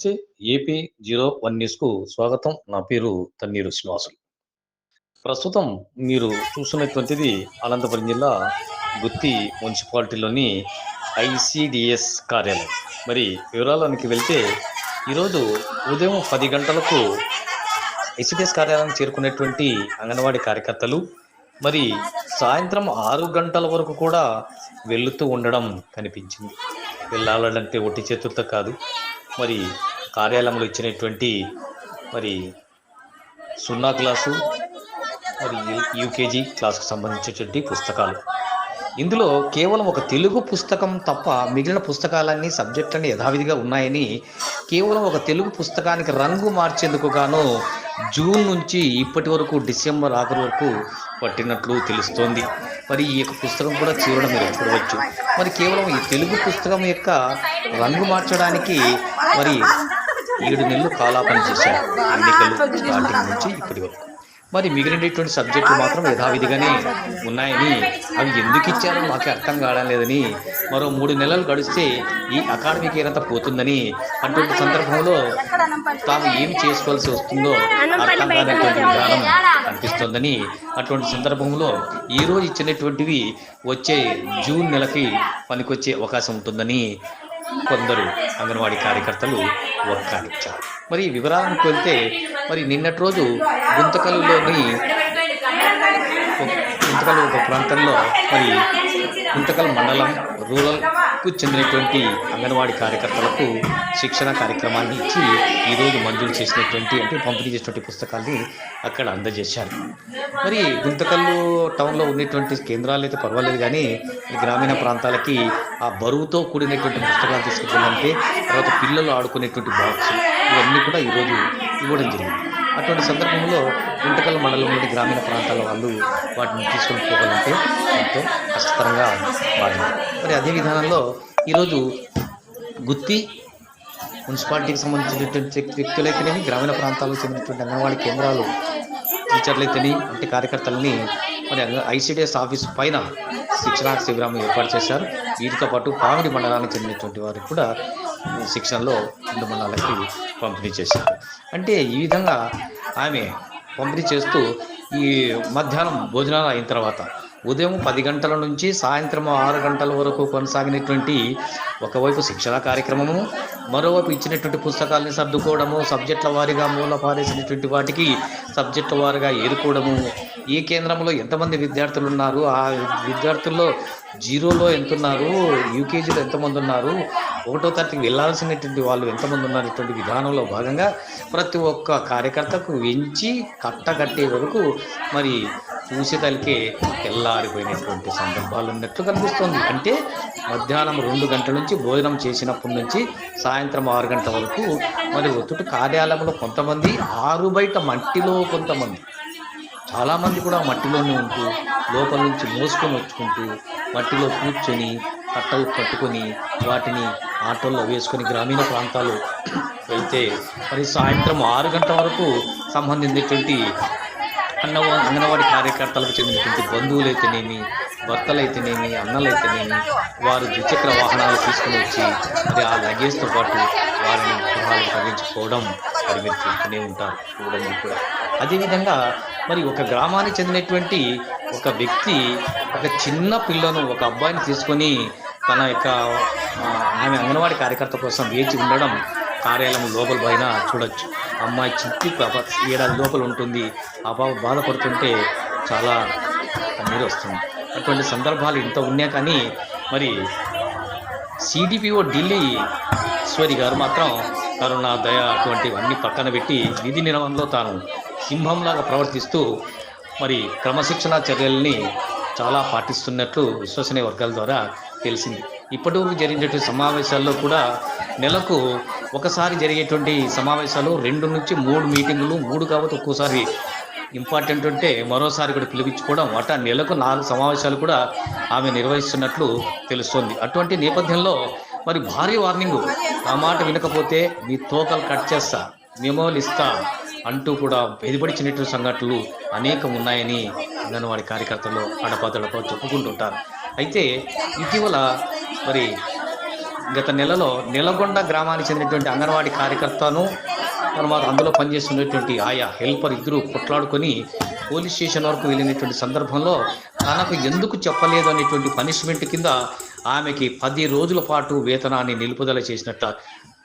నమస్తే. ఏపీ 01 న్యూస్‌కు స్వాగతం. నా పేరు తన్నీరు శ్రీనివాసులు. ప్రస్తుతం మీరు చూస్తున్నటువంటిది అనంతపురం జిల్లా గుత్తి మున్సిపాలిటీలోని ఐసీడీఎస్ కార్యాలయం. మరి వివరాల్లోనికి వెళ్తే ఈరోజు ఉదయం 10 గంటలకు ఐసీడీఎస్ కార్యాలయానికి చేరుకునేటువంటి అంగన్వాడీ కార్యకర్తలు మరి సాయంత్రం 6 గంటల వరకు కూడా వెళ్తూ ఉండడం కనిపించింది. వెళ్ళాలంటే ఒట్టి చేతులతో కాదు, మరి కార్యాలయంలో ఇచ్చినటువంటి మరి 0 క్లాసు మరి యూకేజీ క్లాస్కు సంబంధించినటువంటి పుస్తకాలు, ఇందులో కేవలం ఒక తెలుగు పుస్తకం తప్ప మిగిలిన పుస్తకాలన్నీ సబ్జెక్టులన్నీ యథావిధిగా ఉన్నాయని, కేవలం ఒక తెలుగు పుస్తకానికి రంగు మార్చేందుకు గాను జూన్ నుంచి ఇప్పటి వరకు డిసెంబర్ ఆఖరి వరకు పట్టినట్లు తెలుస్తోంది. మరి ఈ యొక్క పుస్తకం కూడా చివరన మీరు చూడవచ్చు. మరి కేవలం ఈ తెలుగు పుస్తకం యొక్క రంగు మార్చడానికి మరి 7 నెలలు కాలాపన చేశారు ఎన్నికలు స్టార్టింగ్ నుంచి ఇప్పటి వరకు. మరి మిగిలినటువంటి సబ్జెక్టులు మాత్రం యథావిధిగానే ఉన్నాయని, అవి ఎందుకు ఇచ్చారో మాకు అర్థం కావడం లేదని, మరో 3 నెలలు గడిస్తే ఈ అకాడమిక్ ఇయర్ అంతా పోతుందని, అటువంటి సందర్భంలో తాము ఏం చేసుకోవాల్సి వస్తుందో అర్థం కానటువంటి విధానం కనిపిస్తోందని, అటువంటి సందర్భంలో ఈరోజు ఇచ్చినటువంటివి వచ్చే జూన్ నెలకి పనికొచ్చే అవకాశం ఉంటుందని కొందరు అంగన్వాడీ కార్యకర్తలు వక్కానిచ్చారు. మరి వివరాలకు వెళ్తే మరి నిన్నటి రోజు గుంతకల్ ఒక ప్రాంతంలో మరి గుంతకల్ మండలం రూరల్కు చెందినటువంటి అంగన్వాడీ కార్యకర్తలకు శిక్షణ కార్యక్రమాన్ని ఇచ్చి ఈరోజు మంజూరు చేసినటువంటి పంపిణీ చేసినటువంటి పుస్తకాల్ని అక్కడ అందజేశారు. మరి గుంతకల్లు టౌన్లో ఉన్నటువంటి కేంద్రాలు అయితే పర్వాలేదు, కానీ గ్రామీణ ప్రాంతాలకి ఆ బరువుతో కూడినటువంటి పుస్తకాలు తీసుకెళ్ళాలంటే, తర్వాత పిల్లలు ఆడుకునేటువంటి బాక్స్, ఇవన్నీ కూడా ఈరోజు ఇవ్వడం జరిగింది. అటువంటి సందర్భంలో గుంతకల్ మండలంలోని గ్రామీణ ప్రాంతాల వాళ్ళు వాటిని తీసుకొని పోవాలంటే ఎంతో కష్టతరంగా మారింది. మరి అదే విధానంలో ఈరోజు గుత్తి మున్సిపాలిటీకి సంబంధించినటువంటి వ్యక్తులైతేనేమి, గ్రామీణ ప్రాంతాలకు చెందినటువంటి అంగన్వాడీ కేంద్రాలు టీచర్లైతేనే కార్యకర్తలని మరి ఐసీడీఎస్ ఆఫీస్ పైన శిక్షణా శిబిరం ఏర్పాటు చేశారు. వీటితో పాటు పామిడి మండలానికి చెందినటువంటి వారికి కూడా శిక్షణలో 2 మండలాలకి పంపిణీ చేశారు. అంటే ఈ విధంగా ఆమె పంపిణీ చేస్తూ ఈ మధ్యాహ్నం భోజనాలు అయిన తర్వాత ఉదయం 10 గంటల నుంచి సాయంత్రం 6 గంటల వరకు కొనసాగినటువంటి ఒకవైపు శిక్షణ కార్యక్రమము, మరోవైపు ఇచ్చినటువంటి పుస్తకాలని సర్దుకోవడము, సబ్జెక్టుల వారీగా మూల పారేసినటువంటి వాటికి సబ్జెక్టుల వారీగా ఏరుకోవడము, ఏ కేంద్రంలో ఎంతమంది విద్యార్థులు ఉన్నారు, ఆ విద్యార్థుల్లో 0లో ఎంతున్నారు, యూకేజీలో ఎంతమంది ఉన్నారు, 1వ తరగతికి వెళ్ళాల్సినటువంటి వాళ్ళు ఎంతమంది ఉన్నటువంటి విధానంలో భాగంగా ప్రతి ఒక్క కార్యకర్తకు వెంచి కట్టగట్టే వరకు మరి చూసేతలకే తెల్లారిపోయినటువంటి సందర్భాలు ఉన్నట్లు కనిపిస్తుంది. అంటే మధ్యాహ్నం 2 గంటల నుంచి భోజనం చేసినప్పటి నుంచి సాయంత్రం 6 గంటల వరకు మరి ఒత్తుటి కార్యాలయంలో కొంతమంది, ఆరు బయట మట్టిలో కొంతమంది, చాలామంది కూడా మట్టిలోనే ఉంటూ లోపల నుంచి మోసుకొని వచ్చుకుంటూ మట్టిలో కూర్చొని కట్టలు కట్టుకొని వాటిని ఆటోల్లో వేసుకొని గ్రామీణ ప్రాంతాలు వెళ్తే మరి సాయంత్రం 6 గంటల వరకు సంబంధించినటువంటి అంగన్వాడీ కార్యకర్తలకు చెందినటువంటి బంధువులైతేనేమి, భర్తలైతేనేమి, అన్నలైతేనేమి వారు ద్విచక్ర వాహనాలు తీసుకుని వచ్చి మరి ఆ లగేజ్తో పాటు వారిని గృహాలకు తరలించుకోవడం మరి మీరు చూస్తూనే ఉంటారు, చూడండి కూడా. అదేవిధంగా మరి ఒక గ్రామానికి చెందినటువంటి ఒక వ్యక్తి ఒక చిన్న పిల్లను, ఒక అబ్బాయిని తీసుకొని తన యొక్క ఆమె అంగన్వాడీ కార్యకర్త కోసం వేచి ఉండడం కార్యాలయం లోపల పైన చూడొచ్చు. అమ్మాయి చిట్టి పాప 7 ఏళ్ళ లోపల ఉంటుంది. ఆ పాప బాధపడుతుంటే చాలా కన్నీరు వస్తుంది. అటువంటి సందర్భాలు ఇంత ఉన్నా కానీ మరి సిడిపిఓ ఢిల్లీ ఈశ్వరి గారు మాత్రం కరుణ, దయ అటువంటివన్నీ పక్కన పెట్టి విధి నిర్వహణలో తాను సింహంలాగా ప్రవర్తిస్తూ మరి క్రమశిక్షణా చర్యల్ని చాలా పాటిస్తున్నట్లు విశ్వసనీయ వర్గాల ద్వారా తెలిసింది. ఇప్పటివరకు జరిగినటువంటి సమావేశాల్లో కూడా నెలకు ఒకసారి జరిగేటువంటి సమావేశాలు 2 నుంచి 3 మీటింగులు, 3 కాబట్టి ఒక్కోసారి ఇంపార్టెంట్ ఉంటే మరోసారి కూడా పిలిపించుకోవడం, అట్లా నెలకు 4 సమావేశాలు కూడా ఆమె నిర్వహిస్తున్నట్లు తెలుస్తోంది. అటువంటి నేపథ్యంలో మరి భారీ వార్నింగు, ఆ మాట వినకపోతే మీ తోకలు కట్ చేస్తా, మెమోలు ఇస్తా అంటూ కూడా బెదిపడిచినటువంటి సంఘటనలు అనేకం ఉన్నాయని అంగన్వాడీ కార్యకర్తలు అడపాదడపా చెప్పుకుంటుంటారు. అయితే ఇటీవల మరి గత నెలలో నెలగొండ గ్రామానికి చెందినటువంటి అంగన్వాడీ కార్యకర్తను తర్వాత అందులో పనిచేస్తున్నటువంటి ఆయా హెల్పర్ ఇద్దరు కొట్లాడుకొని పోలీస్ స్టేషన్ వరకు వెళ్ళినటువంటి సందర్భంలో తనకు ఎందుకు చెప్పలేదు అనేటువంటి పనిష్మెంట్ కింద ఆమెకి 10 రోజుల పాటు వేతనాన్ని నిలుపుదల చేసినట్టు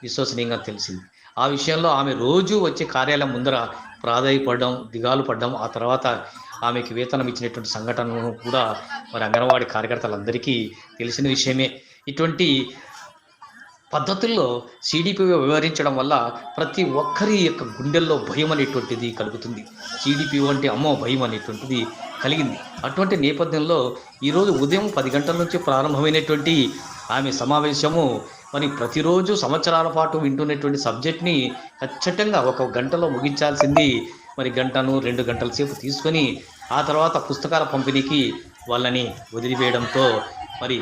విశ్వసనీయంగా తెలిసింది. ఆ విషయంలో ఆమె రోజు వచ్చే కార్యాలయం ముందర ప్రాధాయపడడం, దిగాలు పడడం, ఆ తర్వాత ఆమెకి వేతనం ఇచ్చినటువంటి సంఘటనను కూడా మరి అంగన్వాడీ కార్యకర్తలందరికీ తెలిసిన విషయమే. ఇటువంటి పద్ధతుల్లో సిడిపిఓ వ్యవహరించడం వల్ల ప్రతి ఒక్కరి యొక్క గుండెల్లో భయం అనేటువంటిది కలుగుతుంది. సిడిపిఓ అంటే అమ్మో భయం అనేటువంటిది కలిగింది. అటువంటి నేపథ్యంలో ఈరోజు ఉదయం 10 గంటల నుంచి ప్రారంభమైనటువంటి ఆమె సమావేశము మరి ప్రతిరోజు సంవత్సరాల పాటు వింటున్నటువంటి సబ్జెక్ట్ని ఖచ్చితంగా 1 గంటలో ముగించాల్సింది మరి గంటను 2 గంటల సేపు తీసుకొని ఆ తర్వాత పుస్తకాల పంపిణీకి వాళ్ళని వదిలివేయడంతో మరి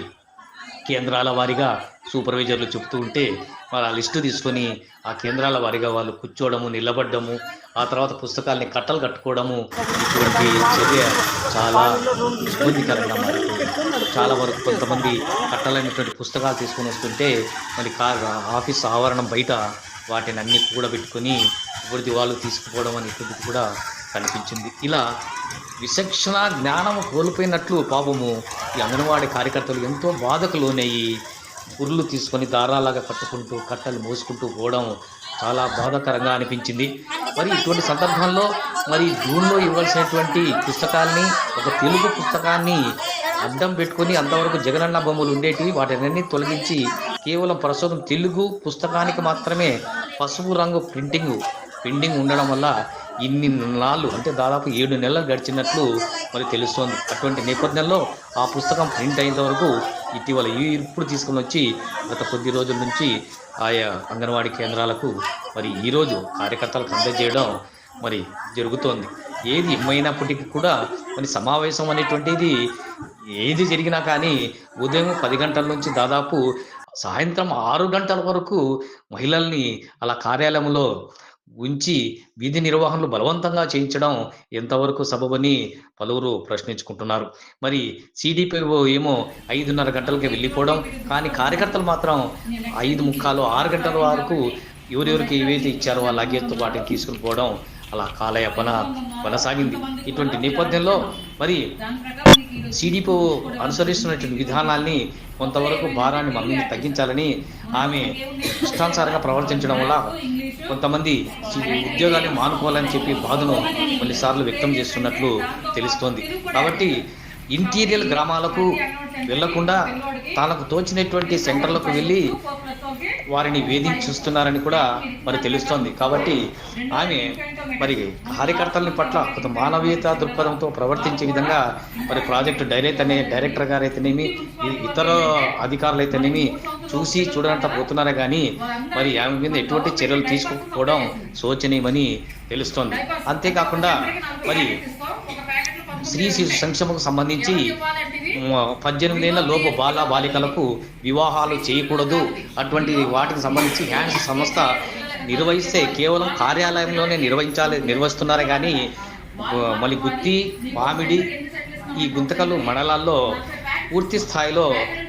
కేంద్రాల వారీగా సూపర్వైజర్లు చెప్తూ ఉంటే మరి ఆ లిస్టు తీసుకొని ఆ కేంద్రాల వారీగా వాళ్ళు కూర్చోవడము, నిలబడ్డము, ఆ తర్వాత పుస్తకాలని కట్టలు కట్టుకోవడము, ఇటువంటి చర్య చాలా ఇబ్బందికరంగా మారిపోయింది. చాలా వరకు కొంతమంది కట్టలైనటువంటి పుస్తకాలు తీసుకొని వస్తుంటే మరి ఆఫీస్ ఆవరణం బయట వాటిని అన్ని కూడబెట్టుకొని ఎవరిది వాళ్ళు తీసుకుపోవడం అనేటువంటిది కూడా కనిపించింది. ఇలా విచక్షణ జ్ఞానం కోల్పోయినట్లు పాపము ఈ అంగన్వాడీ కార్యకర్తలు ఎంతో బాధకు లోనయ్యి ఉర్లు తీసుకొని దారాలాగా కట్టుకుంటూ కట్టలు మోసుకుంటూ పోవడం చాలా బాధాకరంగా అనిపించింది. మరి ఇటువంటి సందర్భంలో మరి జూన్లో ఇవ్వాల్సినటువంటి పుస్తకాల్ని, ఒక తెలుగు పుస్తకాన్ని అడ్డం పెట్టుకొని అంతవరకు జగనన్న బొమ్మలు ఉండేటివి వాటిని తొలగించి కేవలం ప్రస్తుతం తెలుగు పుస్తకానికి మాత్రమే పసుపు రంగు ప్రింటింగ్ ఉండడం వల్ల ఇన్ని నాళ్ళు అంటే దాదాపు 7 నెలలు గడిచినట్లు మరి తెలుస్తోంది. అటువంటి నేపథ్యంలో ఆ పుస్తకం ప్రింట్ అయినంత వరకు ఇటీవల ఇప్పుడు తీసుకుని వచ్చి గత కొద్ది రోజుల నుంచి ఆయా అంగన్వాడీ కేంద్రాలకు మరి ఈరోజు కార్యకర్తలకు అందజేయడం మరి జరుగుతోంది. ఏది ఏమైనప్పటికీ కూడా మరి సమావేశం అనేటువంటిది ఏది జరిగినా కానీ ఉదయం 10 గంటల నుంచి దాదాపు సాయంత్రం 6 గంటల వరకు మహిళల్ని అలా కార్యాలయంలో ఉంచి విధి నిర్వహణలు బలవంతంగా చేయించడం ఎంతవరకు సబబని పలువురు ప్రశ్నించుకుంటున్నారు. మరి సిడిపిఓ ఏమో 5:30 గంటలకి వెళ్ళిపోవడం, కానీ కార్యకర్తలు మాత్రం 5:45, 6 గంటల వరకు ఎవరెవరికి ఏవైతే ఇచ్చారో ఆ లగేజ్తో వాటిని తీసుకుని పోవడం అలా కాలయాపన కొనసాగింది. ఇటువంటి నేపథ్యంలో మరి సిడిపిఓ అనుసరిస్తున్నటువంటి విధానాల్ని కొంతవరకు భారాన్ని మమ్మల్ని తగ్గించాలని ఆమె ఇష్టానుసారంగా ప్రవర్తించడం వల్ల కొంతమంది ఉద్యోగాన్ని మానుకోవాలని చెప్పి బాధను కొన్నిసార్లు వ్యక్తం చేస్తున్నట్లు తెలుస్తోంది. కాబట్టి ఇంటీరియర్ గ్రామాలకు వెళ్లకుండా తనకు తోచినటువంటి సెంటర్లకు వెళ్ళి వారిని వేధించుస్తున్నారని కూడా మరి తెలుస్తోంది. కాబట్టి ఆమె మరి కార్యకర్తలని పట్ల కొంత మానవీయత దృక్పథంతో ప్రవర్తించే విధంగా మరి ప్రాజెక్టు డైరెక్టర్ గారు అయితేనేమి, ఇతర అధికారులు అయితేనేమి చూసి చూడనంట పోతున్నారే కానీ మరి ఆమె మీద ఎటువంటి చర్యలు తీసుకోకపోవడం శోచనీయమని తెలుస్తోంది. అంతేకాకుండా మరి స్త్రీ శిశు సంక్షేమకు సంబంధించి 18 ఏళ్ల లోపు బాలికలకు వివాహాలు చేయకూడదు, అటువంటి వాటికి సంబంధించి హ్యాండ్స్ సంస్థ నిర్వహిస్తే కేవలం కార్యాలయంలోనే నిర్వహిస్తున్నారే కానీ మళ్ళీ గుత్తి, మామిడి, ఈ గుంతకల్లు మండలాల్లో పూర్తి స్థాయిలో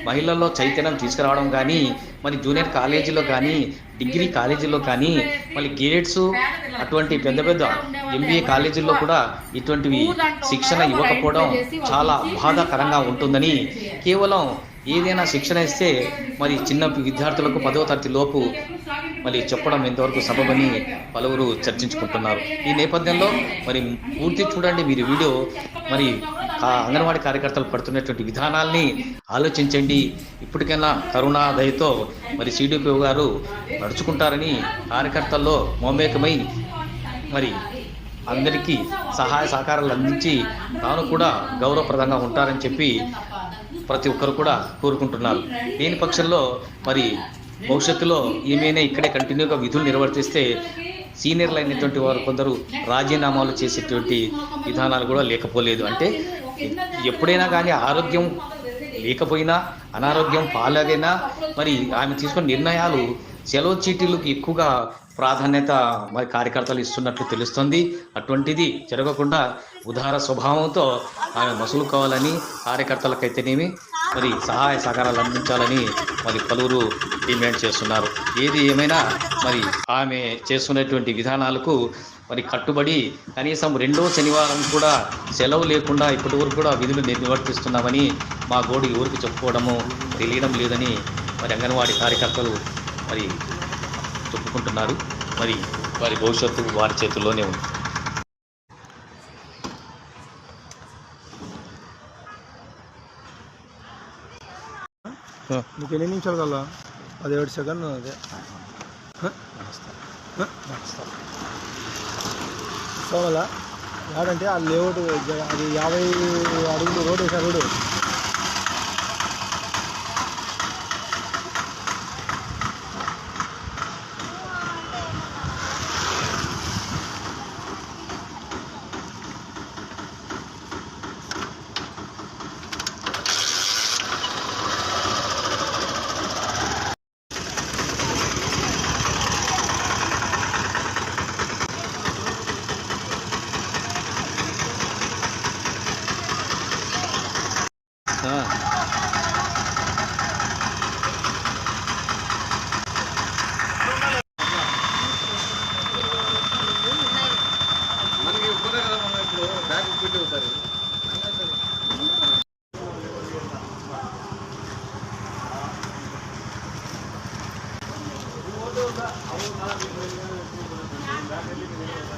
మహిళల్లో చైతన్యం తీసుకురావడం కానీ మరి జూనియర్ కాలేజీలో కానీ డిగ్రీ కాలేజీల్లో కానీ మళ్ళీ గేట్స్ అటువంటి పెద్ద ఎంబీఏ కాలేజీల్లో కూడా ఇటువంటివి శిక్షణ ఇవ్వకపోవడం చాలా బాధాకరంగా ఉంటుందని, కేవలం ఏదైనా శిక్షణ ఇస్తే మరి చిన్న విద్యార్థులకు 10వ తరగతి లోపు మరి చెప్పడం ఎంతవరకు సబబని పలువురు చర్చించుకుంటున్నారు. ఈ నేపథ్యంలో మరి పూర్తి చూడండి మీరు వీడియో. మరి అంగన్వాడీ కార్యకర్తలు పడుతున్నటువంటి విధానాల్ని ఆలోచించండి. ఇప్పటికైనా కరుణాదయతో మరి సిడిపిఓ గారు నడుచుకుంటారని కార్యకర్తల్లో మమేకమై మరి అందరికీ సహాయ సహకారాలు అందించి తాను కూడా గౌరవప్రదంగా ఉంటారని చెప్పి ప్రతి ఒక్కరు కూడా కోరుకుంటున్నారు. లేని పక్షంలో మరి భవిష్యత్తులో ఏమైనా ఇక్కడే కంటిన్యూగా విధులు నిర్వర్తిస్తే సీనియర్లు అయినటువంటి వారు కొందరు రాజీనామాలు చేసేటువంటి విధానాలు కూడా లేకపోలేదు. అంటే ఎప్పుడైనా కానీ ఆరోగ్యం లేకపోయినా, అనారోగ్యం పాలైనా మరి ఆమె తీసుకున్న నిర్ణయాలు సెలవు చీటీలకు ఎక్కువగా ప్రాధాన్యత మరి కార్యకర్తలు ఇస్తున్నట్లు తెలుస్తుంది. అటువంటిది జరగకుండా ఉదార స్వభావంతో ఆమె మసులుకోవాలని కార్యకర్తలకైతేనేమి మరి సహాయ సహకారాలు అందించాలని మరి పలువురు డిమాండ్ చేస్తున్నారు. ఏది ఏమైనా మరి ఆమె చేస్తున్నటువంటి విధానాలకు మరి కట్టుబడి కనీసం రెండో శనివారం కూడా సెలవు లేకుండా ఇప్పటి వరకు కూడా విధులు నిర్వర్తిస్తున్నామని మా గోడు ఎవరికి చెప్పుకోవడము తెలియడం లేదని మరి అంగన్వాడీ కార్యకర్తలు మరి చెప్పుకుంటున్నారు. మరి వారి భవిష్యత్తు వారి చేతుల్లోనే ఉంది. నీకు ఎన్ని నిమిషాలు కల్లా 17 సెకండ్ అదే చూడాలా యాడంటే ఆ లేఅవుట్ అది 50 అడుగులు రోడ్ వేసారు. రోడ్డు మనకి ఒక్కరే కదా, మనం ఇప్పుడు బ్యాగ్ పెట్టి అవుతారు. బ్యాగ్